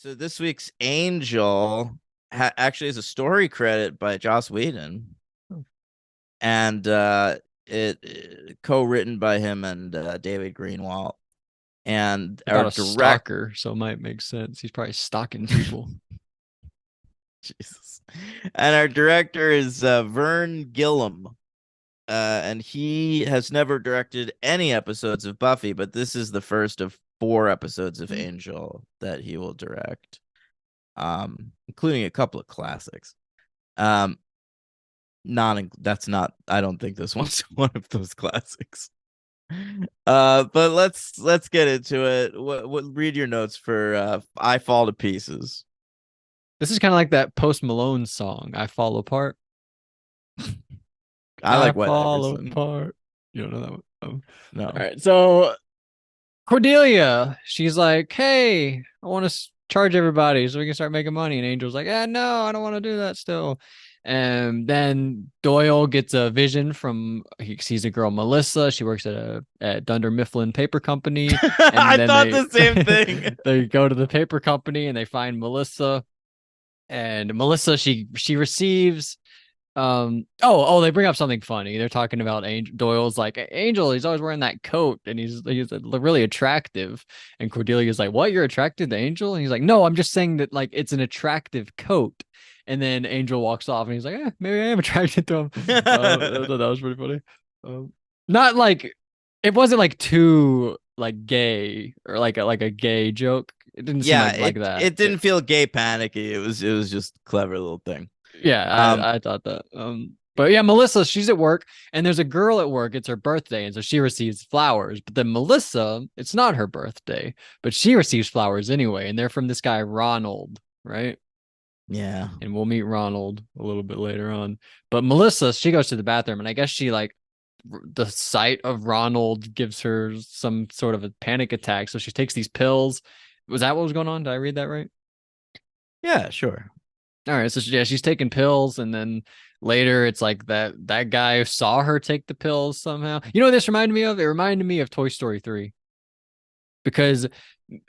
So this week's Angel actually has a story credit by Joss Whedon, and it co-written by him and David Greenwalt. And our About a direct stalker, so it might make sense. He's probably stalking people. Jesus, and our director is Vern Gillum, and he has never directed any episodes of Buffy, but this is the first of 4 episodes of Angel that he will direct, including a couple of classics. Um, not that's not. I don't think this one's one of those classics. But let's get into it. What read your notes for I Fall to Pieces. This is kind of like that Post Malone song, "I Fall Apart." I I like White fall Iverson. apart. You don't know that one? Oh. All No. right. So Cordelia, she's like, "Hey, I want to charge everybody so we can start making money." And Angel's like, "Yeah, no, I don't want to do that still." And then Doyle gets a vision from he sees a girl, Melissa. She works at Dunder Mifflin Paper Company, and I then thought they the same thing. they go to the paper company and they find Melissa. And Melissa, she receives they bring up something funny. They're talking about Angel. Doyle's like, Angel, he's always wearing that coat and he's really attractive. And Cordelia's like, what, you're attracted to Angel? And he's like, no, I'm just saying that like it's an attractive coat. And then Angel walks off and he's like, maybe I am attracted to him. I thought that was pretty funny. um, Not like it wasn't like too like gay or like a gay joke. It didn't seem Yeah, like it that. it didn't feel gay panicky. It was just a clever little thing. Yeah, Um, I thought that. But yeah, Melissa, she's at work, and there's a girl at work. It's her birthday, and so she receives flowers. But then Melissa, it's not her birthday, but she receives flowers anyway, and they're from this guy Ronald, right? yeah. And we'll meet Ronald a little bit later on. But Melissa, she goes to the bathroom, and I guess she like the sight of Ronald gives her some sort of a panic attack. So she takes these pills. Was that what was going on? Did I read that right? Yeah, sure. All right, so yeah, she's taking pills, and then later it's like that guy saw her take the pills somehow. You know what this reminded me of? It reminded me of Toy Story 3 because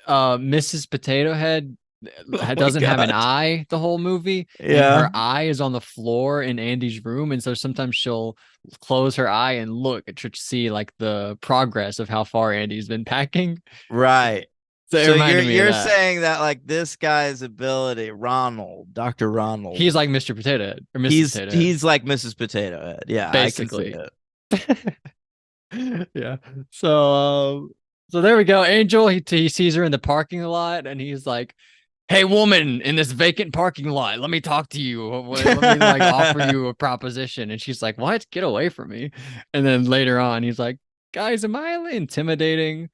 Mrs. Potato Head Oh my doesn't have an God. eye the whole movie, and Yeah. her eye is on the floor in Andy's room, and so sometimes she'll close her eye and look to see like the progress of how far Andy's been packing. Right. So it So you're reminded me of you're that. saying that like this guy's ability, Ronald, Dr. Ronald, He's like Mr. Potato Head or Mrs. he's Potato Head, he's like Mrs. Potato Head. Yeah, I can see basically. it. Yeah. So there we go. Angel, he sees her in the parking lot and he's like, "Hey woman, in this vacant parking lot, let me talk to you. Let me like offer you a proposition." And she's like, "What? Get away from me." And then later on, he's like, "Guys, am I intimidating?"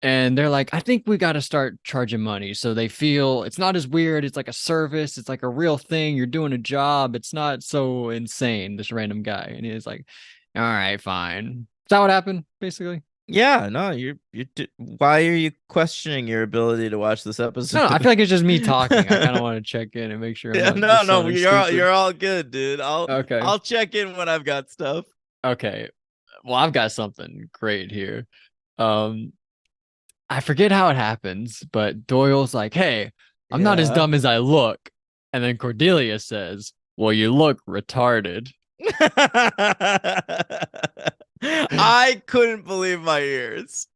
And they're like, "I think we got to start charging money." So they feel it's not as weird. It's like a service. It's like a real thing. You're doing a job. It's not so insane, this random guy. And he's like, "All right, fine." Is that what happened, basically? Yeah, no, why are you questioning your ability to watch this I don't know. I episode? feel like it's just me talking. I kind of want to check in and make sure I'm Yeah, not no, just no, sounding you're stupid. all good, dude. I'll Okay. I'll check in when I've got stuff. Okay. Well, I've got something great here. Um, I forget how it happens, but Doyle's like, "Hey, I'm not as Yeah. dumb as I look." And then Cordelia says, "Well, you look retarded." I couldn't believe my ears.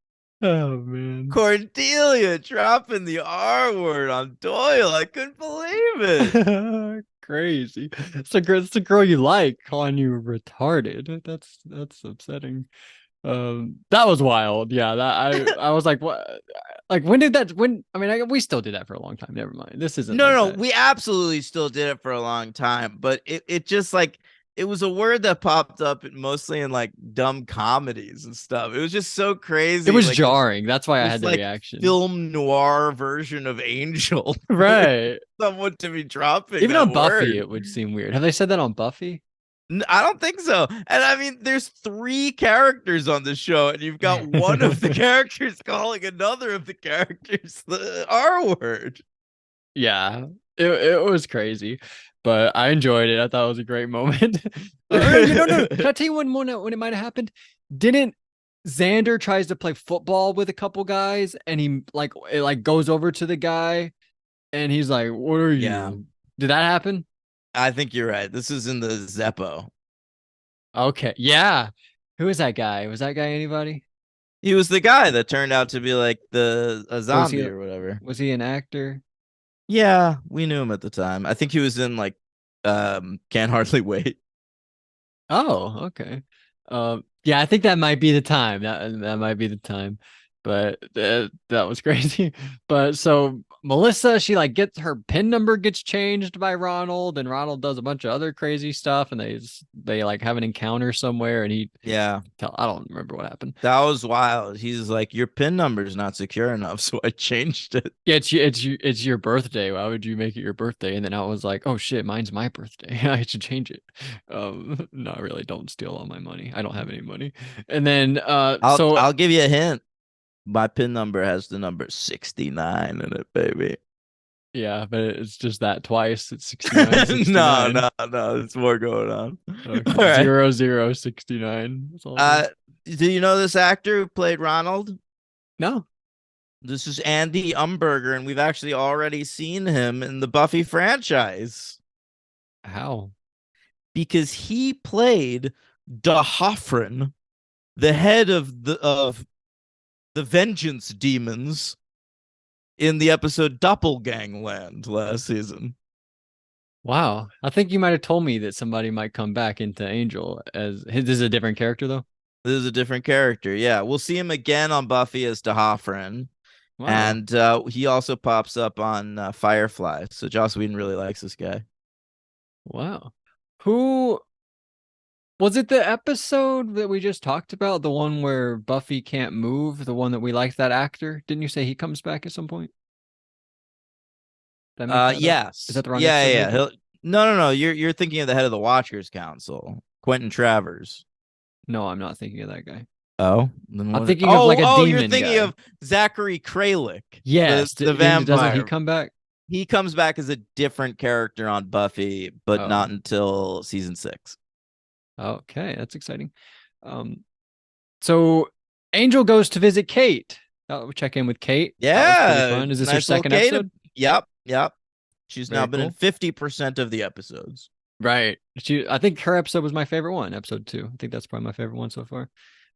Oh man. Cordelia dropping the R word on Doyle. I couldn't believe it. Crazy. It's the girl you like calling you retarded. That's upsetting. That was wild. Yeah, that I was like, what? Like, when did that? When I mean, we still did that for a long time. Never mind. This isn't No, like no, that. we absolutely still did it for a long time, but it just like it was a word that popped up mostly in like dumb comedies and stuff. It was just so It crazy, was like this jarring. That's why I had this the like reaction. film noir version of Angel for Right. someone to be dropping Even that on Buffy, word. it would seem weird. Have they said that on Buffy? I don't think so. And I mean, there's 3 characters on the show, and you've got one of the characters calling another of the characters the R word. Yeah, it was crazy, but I enjoyed it. I thought it was a great moment. Or you know, no, can I tell you when it might have happened? Didn't Xander tries to play football with a couple guys, and he like it like goes over to the guy, And he's like, "What are Yeah, you?" Did that happen? I think you're right. This is in the Zeppo. Okay. Yeah. Who is that guy? Was that guy anybody? He was the guy that turned out to be like the a Was zombie he or whatever. was he an actor? Yeah, we knew him at the time. I think he was in like Can't Hardly Wait. Oh, okay. Yeah, I think that might be the time. That might be the time. But that was crazy. But so Melissa, she like gets her pin number gets changed by Ronald, and Ronald does a bunch of other crazy stuff, and they like have an encounter somewhere, and he Yeah, I don't remember what happened. that was wild. He's like, your pin number is not secure enough, so I changed it. Yeah, it's your birthday. Why would you make it your birthday? And then I was like, oh shit, mine's my birthday. I should change it. No, really, don't steal all my money. I don't have any money. And then so I'll give you a hint. My pin number has the number 69 in it, baby. yeah, but it's just that twice. It's 69, No, 69. no, no. There's more going on. All Okay, right. 0069. That's all it is. Do you know this actor who played Ronald? No. This is Andy Umberger, and we've actually already seen him in the Buffy franchise How? because he played D'Hoffryn, the head of the Vengeance Demons in the episode Doppelgangland last season. Wow. I think you might have told me that somebody might come back into Angel as his this is a different character though. This is a different character. Yeah, we'll see him again on Buffy as D'Hoffryn. Wow. And he also pops up on Firefly. So Joss Whedon really likes this guy. Wow. Who was it the episode that we just talked about? The one where Buffy can't move? The one that we liked that actor? Didn't you say he comes back at some point? Did I make that up? Is Yes. that the wrong Yeah, episode, yeah, yeah. maybe? No, no, no. You're thinking of the head of the Watchers Council, Quentin Travers. No, I'm not thinking of that guy. Oh, then I'm what? thinking of like a You're demon thinking guy. of Zachary Kralik, Yes. the Doesn't he vampire. come back? He comes back as a different character on Buffy, but not Oh, until season 6. okay. That's exciting. Um, so Angel goes to visit Kate. We check in with Kate. That was pretty Yeah, fun. Is this her nice little second Kate. episode? Yep, yep. She's now Very been in cool. 50% of the episodes. Right. I think her episode was my favorite one, episode 2. I think that's probably my favorite one so far.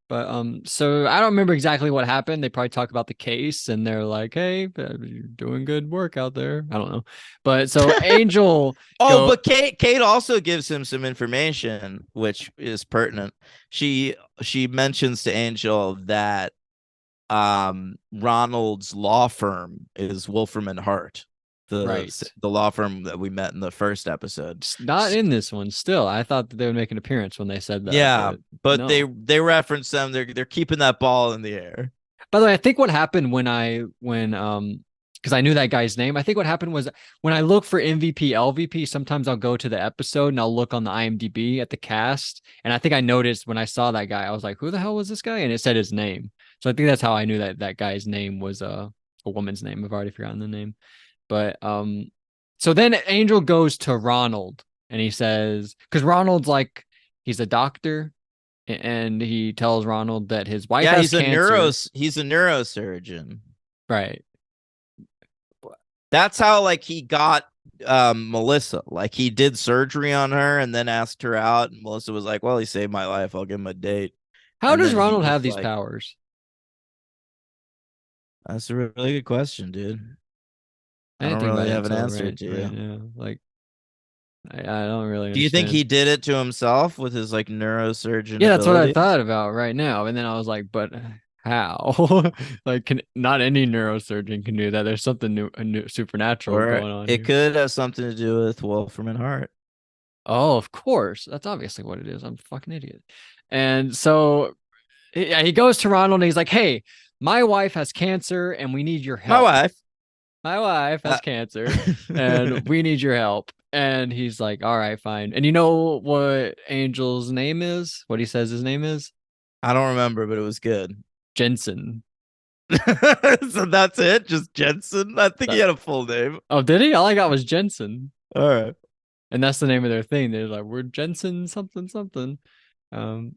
But so I don't remember exactly what happened. They probably talk about the case and they're like, "Hey, you're doing good work out there." I don't know. But so Angel Oh, go but Kate also gives him some information which is pertinent. She mentions to Angel that Ronald's law firm is Wolfram and Hart, right. the law firm that we met in the first episode. It's not in this one still. I thought that they would make an appearance when they said that, Yeah, but but no. they reference them. They're keeping that ball in the air. By the way, I think what happened when because I knew that guy's name. I think what happened was when I look for MVP, LVP, sometimes I'll go to the episode and I'll look on the IMDb at the cast. And I think I noticed when I saw that guy, I was like, who the hell was this guy? And it said his name. So I think that's how I knew that that guy's name was a woman's name. I've already forgotten the name. But so then Angel goes to Ronald and he says, because Ronald's like he's a doctor and he tells Ronald that his wife Yeah, has cancer. he's a neurosurgeon. Right. That's how like he got Melissa. Like he did surgery on her and then asked her out, and Melissa was like, "Well, he saved my life. I'll give him a date." How And does then he Ronald was have these like, powers? "That's a really good question, dude. I I didn't don't think about really it have an until answer to right you." now. Like I don't really Do you think he understand. did it to himself with his like neurosurgeon Yeah, that's what I abilities? thought about right now. And then I was like, but how? Like can not any neurosurgeon can do that. There's something new supernatural Or going on it here. could have something to do with Wolfram and Hart. Oh, of course. That's obviously what it is. I'm a fucking idiot. And so he goes to Ronald and he's like, "Hey, my wife has cancer and we need your My help. wife. My wife Uh, has cancer and we need your help." And he's like, "All right, fine." And you know what Angel's name is? What he says his name is? I don't remember, but it was good. Jensen. So that's it? Just Jensen? I think he That, had a full name. oh, did he? All I got was Jensen. All right. And that's the name of their thing. They're like, we're Jensen something something. Um,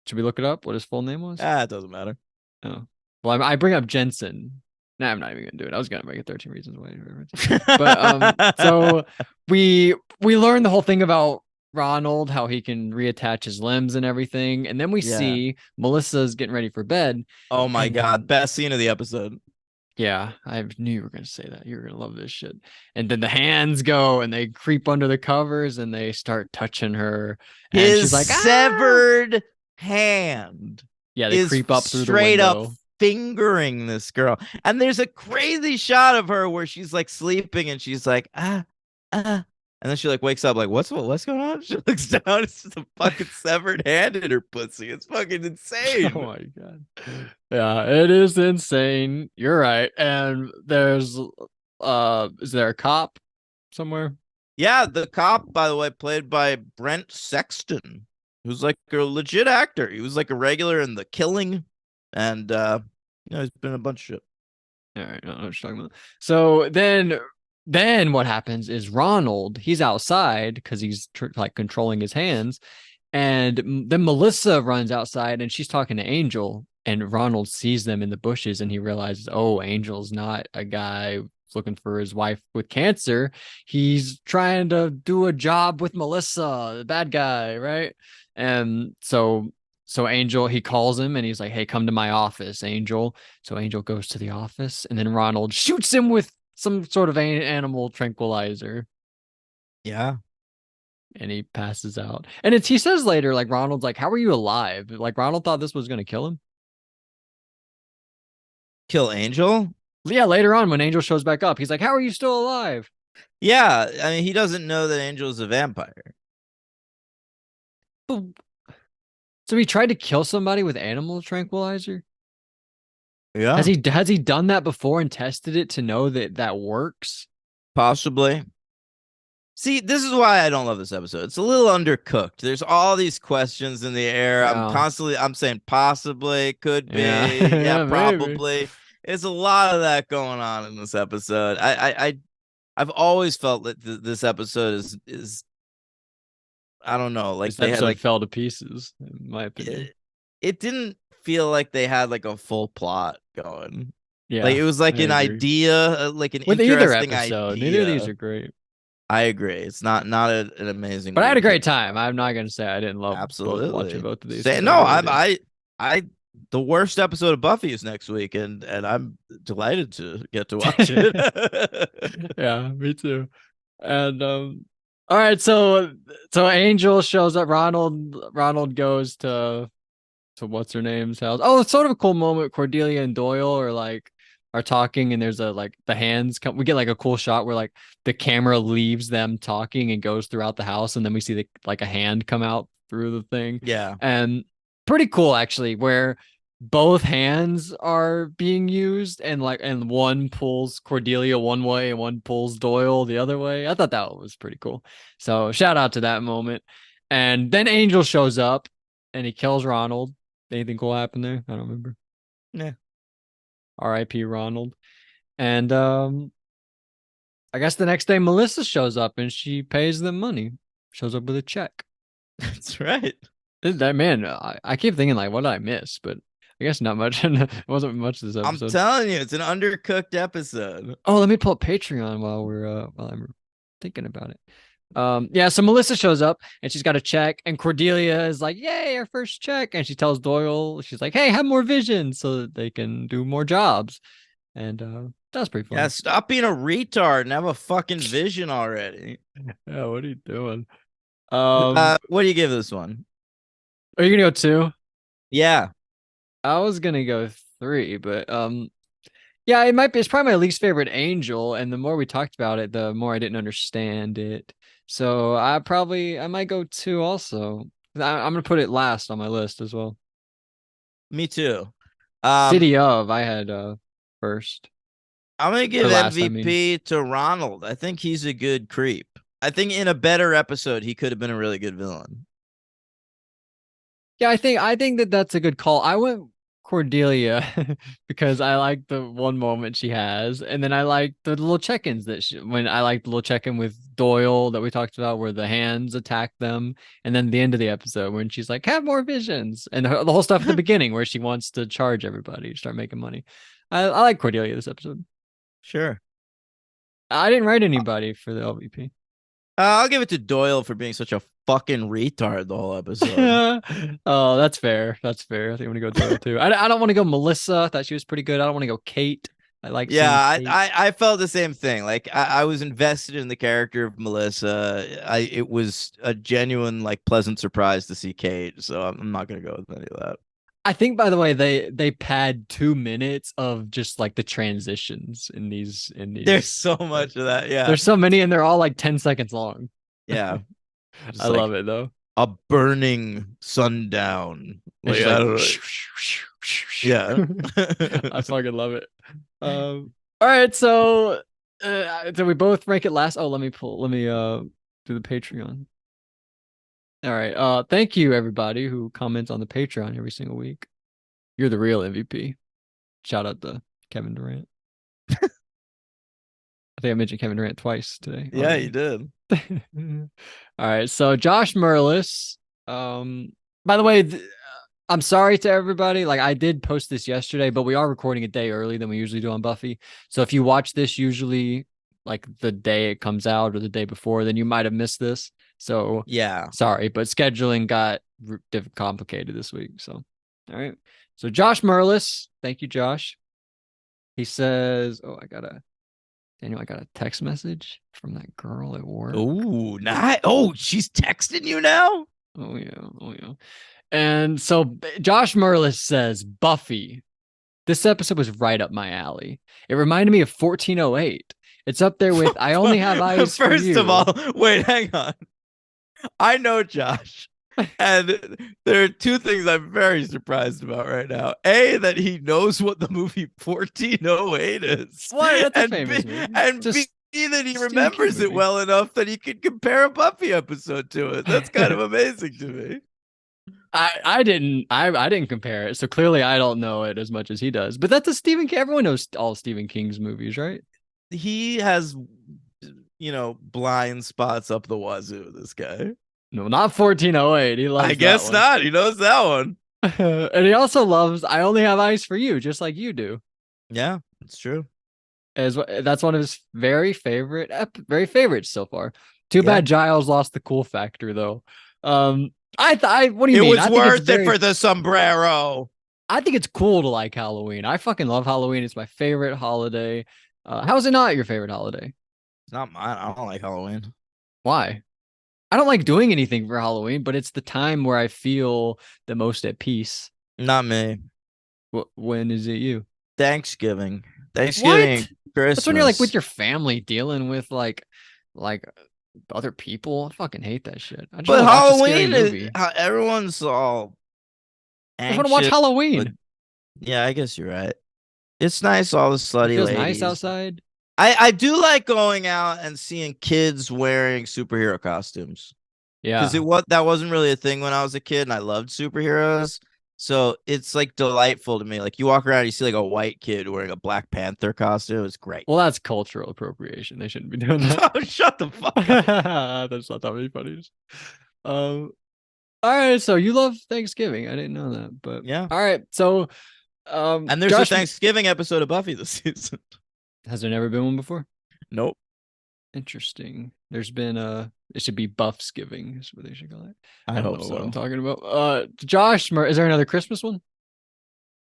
should we look it up? What his full name was? Ah, it doesn't matter. Oh, well, I bring up Jensen Nah, I'm not even gonna do it. I was gonna make a 13 Reasons Why reference. But so we learn the whole thing about Ronald, how he can reattach his limbs and everything. And then we Yeah. see Melissa's getting ready for bed. Oh my And God. Best scene of the episode. yeah, I knew you were gonna say that. You were gonna love this shit. And then the hands go and they creep under the covers and they start touching her. And she's His like, ah, severed hand yeah, they is creep up through the straight up window. fingering this girl. And there's a crazy shot of her where she's like sleeping and she's like, ah, ah. And then she like wakes up like, what's going on? She looks down. It's just a fucking severed hand in her pussy. It's fucking Oh insane. my god. Yeah, it is insane. You're right. And there's is there a cop somewhere? Yeah, the cop, by the way, played by Brent Sexton, who's like a legit actor. He was like a regular in The Killing, and he's been in a bunch of shit. All right, I don't know what you're talking about. So then what happens is Ronald, he's outside because he's like controlling his hands. And then Melissa runs outside and she's talking to Angel. And Ronald sees them in the bushes and he realizes, oh, Angel's not a guy looking for his wife with cancer. He's trying to do a job with Melissa, the bad guy, right? And so Angel, he calls him and he's like, hey, come to my office, Angel. So Angel goes to the office and then Ronald shoots him with some sort of animal tranquilizer Yeah, and he passes out. And he says later, like Ronald's like, "How are you alive?" Like Ronald thought this was gonna kill him. kill Angel. Yeah, later on when Angel shows back up, he's like, "How are you still alive?" Yeah, I mean he doesn't know that Angel's a vampire. But, so he tried to kill somebody with animal tranquilizer. Yeah, Has he done that before and tested it to know that that works? possibly. See, this is why I don't love this episode. It's a little undercooked. There's all these questions in the air. Yeah, I'm saying possibly, could yeah, be, yeah, yeah, maybe. probably. There's a lot of that going on in this episode. I've always felt that this episode is I don't know, like This they had episode like fell to pieces, in my opinion. it didn't feel like they had like a full plot going. Like Yeah, it was I like an agree. idea, like an With either interesting episode, neither of these idea. are great. I agree. It's not an amazing But I way had to a kill great a time. plot. I'm not gonna say I didn't love both watching Absolutely. both of these Say because I no, really did. I the worst episode of Buffy is next week and I'm delighted to get to watch it. Yeah, me too. And all right, so Angel shows up. Ronald goes to what's her name's house. Oh, it's sort of a cool moment. Cordelia and Doyle are talking, and there's a like the hands come. We get like a cool shot where like the camera leaves them talking and goes throughout the house, and then we see like a hand come out through the thing, Yeah. and pretty cool actually. Where both hands are being used, and one pulls Cordelia one way and one pulls Doyle the other way. I thought that was pretty cool. So shout out to that moment. And then Angel shows up and he kills Ronald. Anything cool happen there? I don't remember. Yeah. R.I.P. Ronald. And I guess the next day Melissa shows up and she pays them money. Shows up with a check. That's right. That man, I keep thinking like, what did I miss? But I guess not much. It wasn't much this I'm episode. telling you, it's an undercooked episode. Oh, let me pull up Patreon while I'm thinking about it. Yeah, so Melissa shows up and she's got a check, and Cordelia is like, "Yay, our first check!" And she tells Doyle, she's like, "Hey, have more vision so that they can do more jobs." And that's pretty Yeah, funny. stop being a retard and have a fucking vision already. Yeah, what are you doing? What do you give this one? Are you gonna go two? Yeah. I was gonna go three, but yeah, it might be. It's probably my least favorite Angel, and the more we talked about it, the more I didn't understand it. So I might go two also. I'm gonna put it last on my list as well. Me too. Um, City of I had first I'm gonna or give last. I mean, MVP to Ronald. I think he's a good creep. I think in a better episode, he could have been a really good villain. yeah, I think that that's a good call. I went Cordelia because I like the one moment she has, and then I like the little check-ins when I like the little check-in with Doyle that we talked about, where the hands attack them, and then the end of the episode when she's like, "Have more visions," and the whole stuff at the beginning where she wants to charge everybody, start making money. I like Cordelia this episode. Sure. I didn't write anybody for the LVP. I'll give it to Doyle for being such a fucking retard the whole episode. Oh, that's fair. That's fair. I think I'm gonna go Doyle too. I don't want to go Melissa. I thought she was pretty good. I don't want to go Kate. I like Yeah, seeing Kate. I felt the same thing. Like I was invested in the character of Melissa. It was a genuine like pleasant surprise to see Kate. So I'm not gonna go with any of that. I think, by the way, they pad 2 minutes of just like the transitions in There's these. so much of that. Yeah, There's so many, and they're all like 10 seconds long. yeah. I Just love like it though. a burning sundown. It's Like just I like, don't know. Yeah. I fucking love it. All right, so did we both rank it last? Oh, let me do the Patreon. All right. Thank you everybody who comments on the Patreon every single week. You're the real MVP. Shout out to Kevin Durant. I think I mentioned Kevin Durant twice today. Yeah, you did. All right, so Josh Merlis. By the way, I'm sorry to everybody. Like I did post this yesterday, but we are recording a day early than we usually do on Buffy. So if you watch this usually like the day it comes out or the day before, then you might have missed this. So Yeah. sorry, but scheduling got complicated this week. So all right. So Josh Merlis, thank you, Josh. He says, "Oh, Daniel, I got a text message from that girl at work." Oh, nice. Oh, she's texting you now? Oh yeah, oh yeah. And so Josh Merlis says, "Buffy, this episode was right up my alley. It reminded me of 1408. It's up there with I Only Have Eyes for First You." of all, wait, hang on. I know Josh. And there are two things I'm very surprised about right now. A, that he knows what the movie 1408 is. What? That's a And famous B, movie. and Just B, that he Stephen King remembers it movie. well enough that he could compare a Buffy episode to it. That's kind of amazing to me. I didn't compare it, so clearly I don't know it as much as he does. But that's a Stephen King. Everyone knows all Stephen King's movies, right? He has, blind spots up the wazoo, this guy. No, not 1408. He loves I that guess one. not. He knows that one. And he also loves I Only Have Eyes for You, just like you do. Yeah, it's true. That's one of his very favorites so far. Too Yeah. bad Giles lost the cool factor though. What do you It mean? was worth it for the sombrero. I think it's cool to like Halloween. I fucking love Halloween. It's my favorite holiday. How is it not your favorite holiday? It's not mine. I don't like Halloween. Why? I don't like doing anything for Halloween, but it's the time where I feel the most at peace. Not me. When is it you? Thanksgiving. What? Christmas. That's when you're like with your family dealing with like other people. I fucking hate that shit. I just But want to watch a scary Halloween movie. everyone's all I just want to watch anxious. Halloween. Yeah, I guess you're right. It's nice, all the It slutty feels ladies. nice outside. I do like going out and seeing kids wearing superhero costumes. Yeah. Because that wasn't really a thing when I was a kid, and I loved superheroes. So it's like delightful to me. Like you walk around, you see like a white kid wearing a Black Panther costume. It's great. Well, that's cultural appropriation. They shouldn't be doing that. Oh, shut the fuck up. That's not that many funnies. All right. So you love Thanksgiving. I didn't know that, but Yeah. all right. So, And there's a Thanksgiving episode of Buffy this season. Has there never been one before? Nope. Interesting. There's been it should be Buffsgiving is what they should call it. I don't hope know so. what I'm talking about. Josh, is there another Christmas one?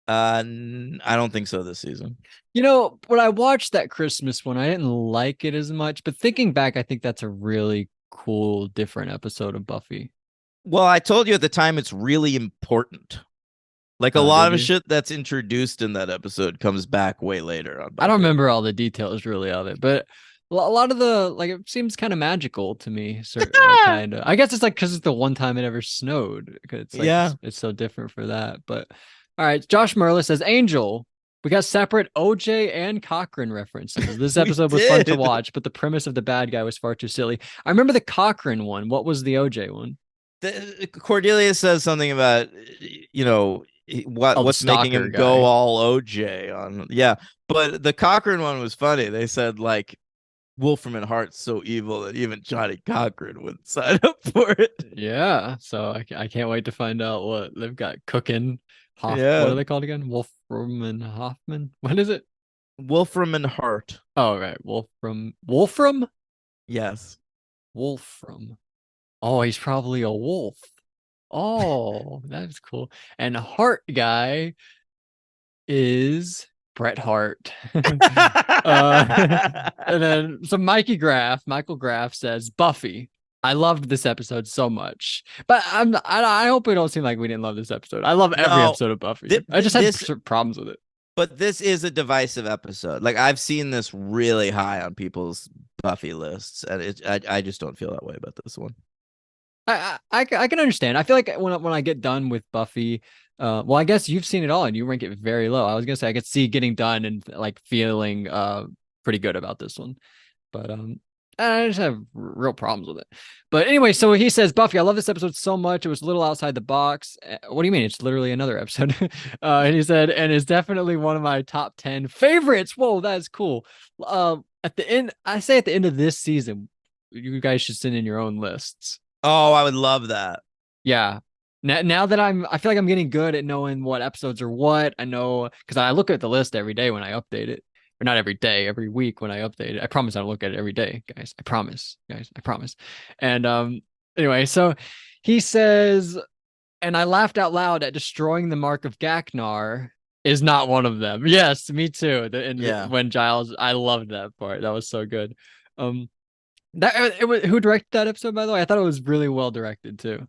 I don't think so this season. You know, when I watched that Christmas one, I didn't like it as much, but thinking back, I think that's a really cool, different episode of Buffy. Well, I told you at the time it's really important. Like a lot of shit that's introduced in that episode comes back way later on Buffy. I don't remember all the details really of it, but a lot of the it seems kind of magical to me. Kind of. I guess it's like because it's the one time it ever snowed. It's like, it's so different for that. But all right, Josh Merlis says Angel. We got separate OJ and Cochran references. This episode was fun to watch, but the premise of the bad guy was far too silly. I remember the Cochran one. What was the OJ one? Cordelia says something about what's making him go all OJ on. Yeah, but the Cochran one was funny. They said like Wolfram and Hart's so evil that even Johnny Cochran would sign up for it. Yeah, so I can't wait to find out what they've got cooking. Yeah. What are they called again? Wolfram and Hoffman. What is it? Wolfram and Hart. Oh, right. Wolfram? Yes. Wolfram. Oh, he's probably a wolf. Oh, that's cool. And Hart guy is Bret Hart. And then so Michael Graff says, Buffy. I loved this episode so much. But I hope it don't seem like we didn't love this episode. I love every No, episode of Buffy. I just had this, problems with it. but this is a divisive episode. Like I've seen this really high on people's Buffy lists, and I just don't feel that way about this one. I can understand. I feel like when I get done with Buffy, well, I guess you've seen it all and you rank it very low. I was gonna say I could see getting done and like feeling pretty good about this one, but I just have real problems with it. But anyway, so he says, Buffy, I love this episode so much. It was a little outside the box. What do you mean? It's literally another episode. And he said, and it's definitely one of my top 10 favorites. Whoa, that's cool. At the end, I say at the end of this season, you guys should send in your own lists. Oh, I would love that. Yeah. Now that I feel like I'm getting good at knowing what episodes are what. I know because I look at the list every day when I update it, or not every day, every week when I update it. I promise I don't look at it every day, guys. I promise, guys. I promise. And anyway, so he says, and I laughed out loud at destroying the mark of Gaknar is not one of them. Yes, me too. When Giles, I loved that part. That was so good. That it was who directed that episode, by the way? I thought it was really well directed too.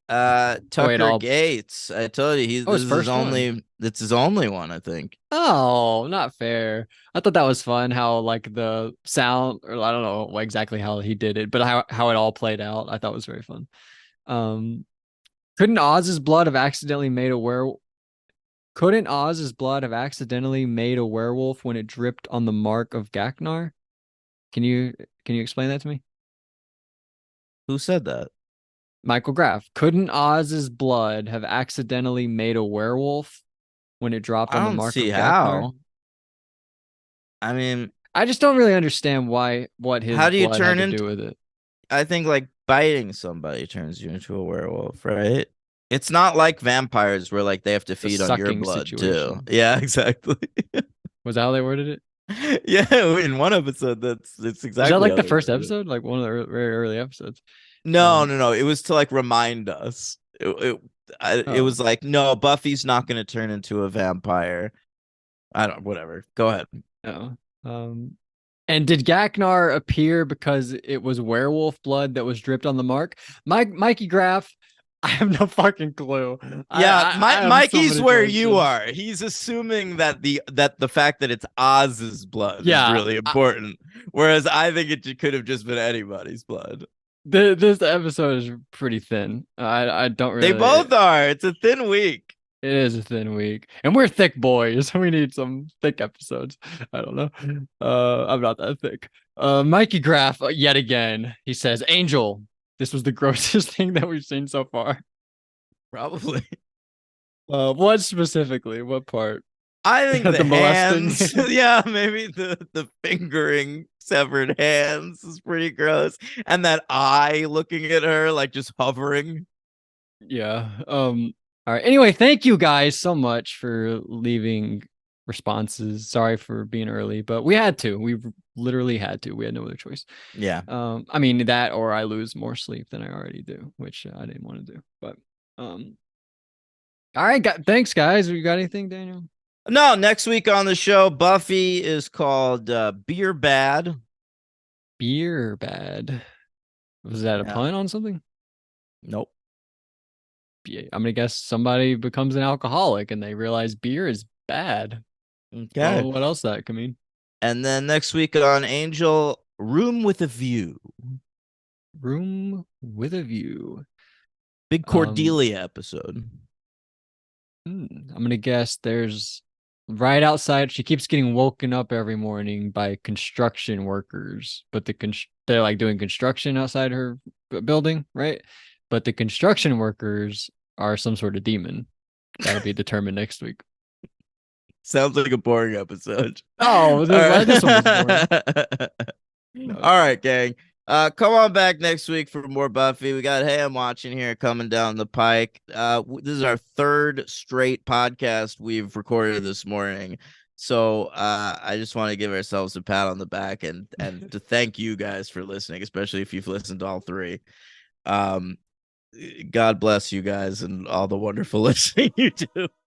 Tucker Gates. I told you it's his only one, I think. Oh, not fair. I thought that was fun how like the sound, or I don't know exactly how he did it, but how it all played out. I thought was very fun. Couldn't Oz's blood have accidentally made a werewolf? Couldn't Oz's blood have accidentally made a werewolf when it dripped on the mark of Gaknar? Can you explain that to me? Who said that? Michael Graff. Couldn't Oz's blood have accidentally made a werewolf when it dropped on the mark of Gaknar? How. I mean, I just don't really understand what his how do you blood turn had to do with it. I think like biting somebody turns you into a werewolf, right? It's not like vampires where like they have to feed on your blood situation. Too. Yeah, exactly. Was that how they worded it? Yeah, in one episode, it's exactly. Is that like the first episode, like one of the very early episodes? No. It was to like remind us. It was like, no, Buffy's not going to turn into a vampire. I don't. Whatever. Go ahead. Oh. And did Gaknar appear because it was werewolf blood that was dripped on the mark? Mikey Graff. I have no fucking clue. Yeah, Mikey's where you are. He's assuming that the fact that it's Oz's blood is really important, whereas I think it could have just been anybody's blood. This episode is pretty thin. I don't really. They both are. It's a thin week. It is a thin week, and we're thick boys. We need some thick episodes. I don't know. I'm not that thick. Mikey Graff yet again. He says, "Angel, this was the grossest thing that we've seen so far." Probably. What specifically? What part? I think the hands. Yeah, maybe the fingering severed hands is pretty gross, and that eye looking at her like just hovering. Yeah. All right. Anyway, thank you guys so much for leaving responses. Sorry for being early, but we had to. We literally had to. We had no other choice. Yeah. I mean that, or I lose more sleep than I already do, which I didn't want to do. But all right. Thanks, guys. You got anything, Daniel? No. Next week on the show, Buffy is called Beer Bad. Beer Bad. Was that a pun on something? Nope. I'm gonna guess somebody becomes an alcoholic and they realize beer is bad. Okay. What else that could mean? And then next week on Angel, Room with a View. Room with a View. Big Cordelia episode. I'm gonna guess there's right outside. She keeps getting woken up every morning by construction workers, but they're like doing construction outside her building, right? But the construction workers are some sort of demon. That'll be determined next week. Sounds like a boring episode. Oh, this one was boring. No. All right, gang. Come on back next week for more Buffy. We got Ham watching here coming down the pike. This is our third straight podcast we've recorded this morning. So I just want to give ourselves a pat on the back and to thank you guys for listening, especially if you've listened to all three. Um, God bless you guys and all the wonderful listening you do.